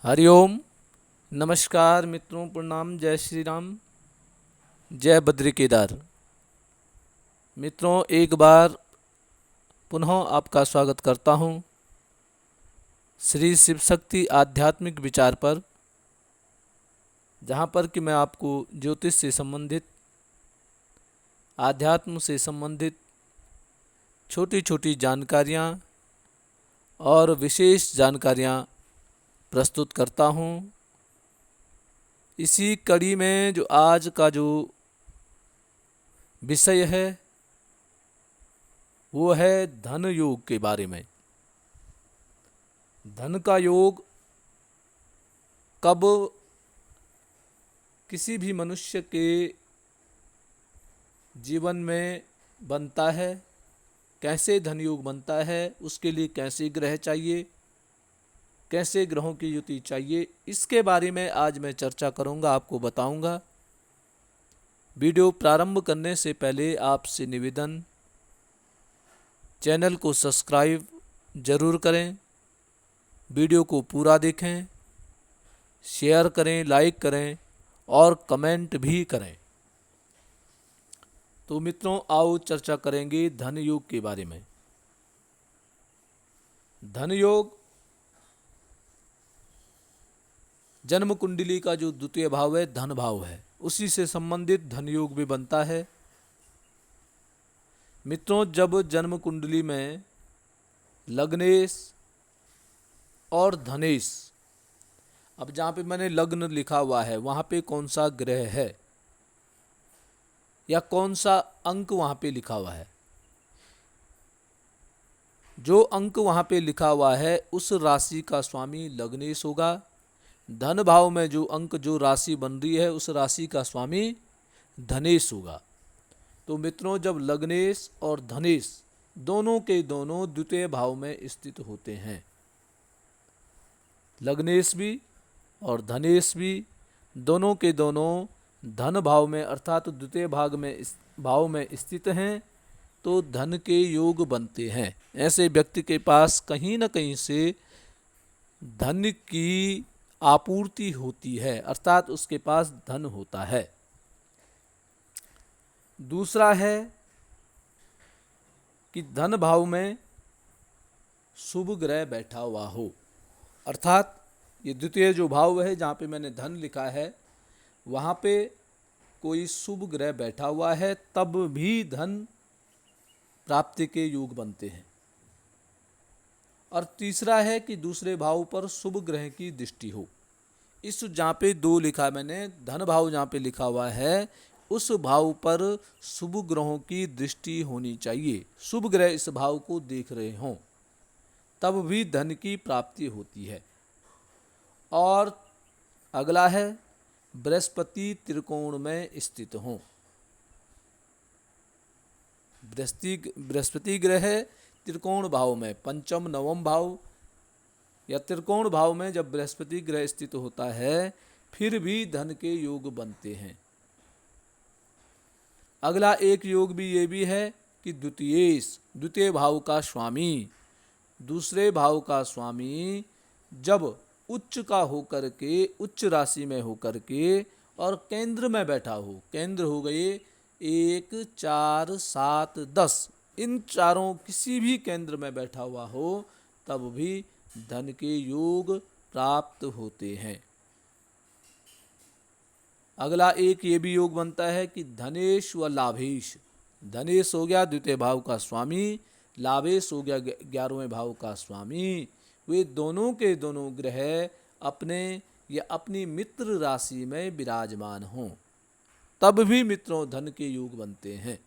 हरिओम। नमस्कार मित्रों, प्रणाम। जय श्री राम, जय बद्री केदार। मित्रों, एक बार पुनः आपका स्वागत करता हूँ श्री शिव शक्ति आध्यात्मिक विचार पर, जहाँ पर कि मैं आपको ज्योतिष से संबंधित, आध्यात्म से संबंधित छोटी छोटी जानकारियाँ और विशेष जानकारियाँ प्रस्तुत करता हूँ। इसी कड़ी में जो आज का जो विषय है वो है धन योग के बारे में। धन का योग कब किसी भी मनुष्य के जीवन में बनता है, कैसे धन योग बनता है, उसके लिए कैसे ग्रह चाहिए, कैसे ग्रहों की युति चाहिए, इसके बारे में आज मैं चर्चा करूंगा, आपको बताऊंगा। वीडियो प्रारंभ करने से पहले आपसे निवेदन, चैनल को सब्सक्राइब जरूर करें, वीडियो को पूरा देखें, शेयर करें, लाइक करें और कमेंट भी करें। तो मित्रों, आओ चर्चा करेंगे धन योग के बारे में। धन योग जन्म कुंडली का जो द्वितीय भाव है, धन भाव है, उसी से संबंधित धन योग भी बनता है। मित्रों, जब जन्म कुंडली में लग्नेश और धनेश, अब जहाँ पे मैंने लग्न लिखा हुआ है वहाँ पे कौन सा ग्रह है या कौन सा अंक वहाँ पे लिखा हुआ है, जो अंक वहाँ पे लिखा हुआ है उस राशि का स्वामी लग्नेश होगा। धन भाव में जो अंक, जो राशि बन रही है, उस राशि का स्वामी धनेश होगा। तो मित्रों, जब लग्नेश और धनेश दोनों के दोनों द्वितीय भाव में स्थित होते हैं, लग्नेश भी और धनेश भी दोनों के दोनों धन भाव में अर्थात द्वितीय भाव में स्थित हैं, तो धन के योग बनते हैं। ऐसे व्यक्ति के पास कहीं न कहीं से धन की आपूर्ति होती है, अर्थात उसके पास धन होता है। दूसरा है कि धन भाव में शुभ ग्रह बैठा हुआ हो, अर्थात ये द्वितीय जो भाव है जहाँ पे मैंने धन लिखा है वहाँ पे कोई शुभ ग्रह बैठा हुआ है, तब भी धन प्राप्ति के योग बनते हैं। और तीसरा है कि दूसरे भाव पर शुभ ग्रह की दृष्टि हो। इस जहाँ पे दो लिखा है मैंने, धन भाव जहाँ पे लिखा हुआ है उस भाव पर शुभ ग्रहों की दृष्टि होनी चाहिए, शुभ ग्रह इस भाव को देख रहे हों, तब भी धन की प्राप्ति होती है। और अगला है बृहस्पति त्रिकोण में स्थित हों। बृहस्पति ग्रह है त्रिकोण भाव में, पंचम नवम भाव या त्रिकोण भाव में जब बृहस्पति ग्रह स्थित होता है फिर भी धन के योग बनते हैं। अगला एक योग भी ये भी है कि द्वितीय भाव का स्वामी, दूसरे भाव का स्वामी जब उच्च का होकर के, उच्च राशि में होकर के और केंद्र में बैठा हो, केंद्र हो गए 1 4 7 10, इन चारों किसी भी केंद्र में बैठा हुआ हो, तब भी धन के योग प्राप्त होते हैं। अगला एक ये भी योग बनता है कि धनेश व लाभेश। धनेश हो गया द्वितीय भाव का स्वामी, लाभेश हो गया 11वें भाव का स्वामी। वे दोनों के दोनों ग्रह अपने या अपनी मित्र राशि में विराजमान हों, तब भी मित्रों धन के योग बनते हैं।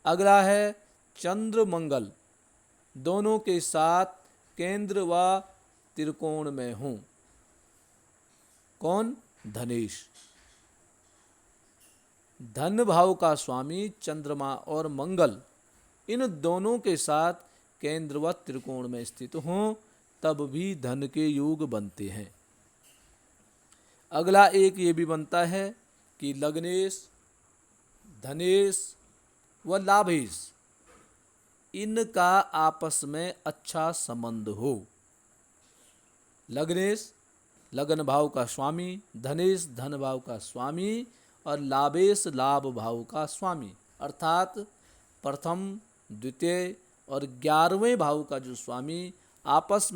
अगला है चंद्र मंगल दोनों के साथ केंद्र व त्रिकोण में हों। कौन? धनेश। धन भाव का स्वामी चंद्रमा और मंगल इन दोनों के साथ केंद्र व त्रिकोण में स्थित हों, तब भी धन के योग बनते हैं। अगला एक ये भी बनता है कि लग्नेश, धनेश व लाभेश इनका आपस में अच्छा संबंध हो। लग्नेश लगन भाव का स्वामी, धनेश धन भाव का स्वामी और लाभेश लाभ भाव का स्वामी। अर्थात प्रथम, द्वितीय और 11वें भाव का जो स्वामी आपस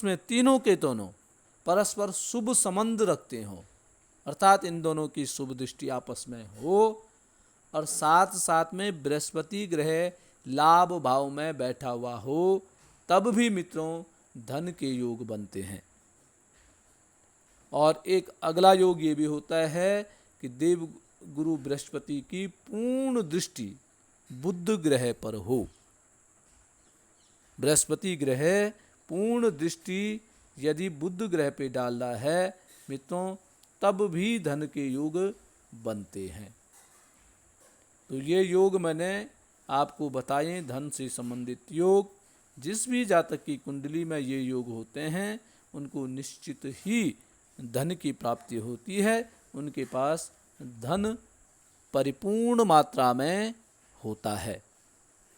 में तीनों के दोनों परस्पर शुभ संबंध रखते हों, अर्थात इन दोनों की शुभ दृष्टि आपस में हो, और साथ साथ में बृहस्पति ग्रह लाभ भाव में बैठा हुआ हो, तब भी मित्रों धन के योग बनते हैं। और एक अगला योग ये भी होता है कि देव गुरु बृहस्पति की पूर्ण दृष्टि बुध ग्रह पर हो। बृहस्पति ग्रह पूर्ण दृष्टि यदि बुध ग्रह पे डाल रहा है मित्रों, तब भी धन के योग बनते हैं। तो ये योग मैंने आपको बताए, धन से संबंधित योग। जिस भी जातक की कुंडली में ये योग होते हैं उनको निश्चित ही धन की प्राप्ति होती है, उनके पास धन परिपूर्ण मात्रा में होता है।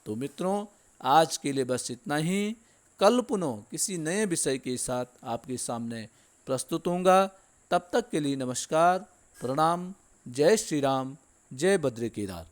तो मित्रों आज के लिए बस इतना ही। कल पुनः किसी नए विषय के साथ आपके सामने प्रस्तुत होऊंगा। तब तक के लिए नमस्कार, प्रणाम, जय श्री राम, जय बद्री केदार।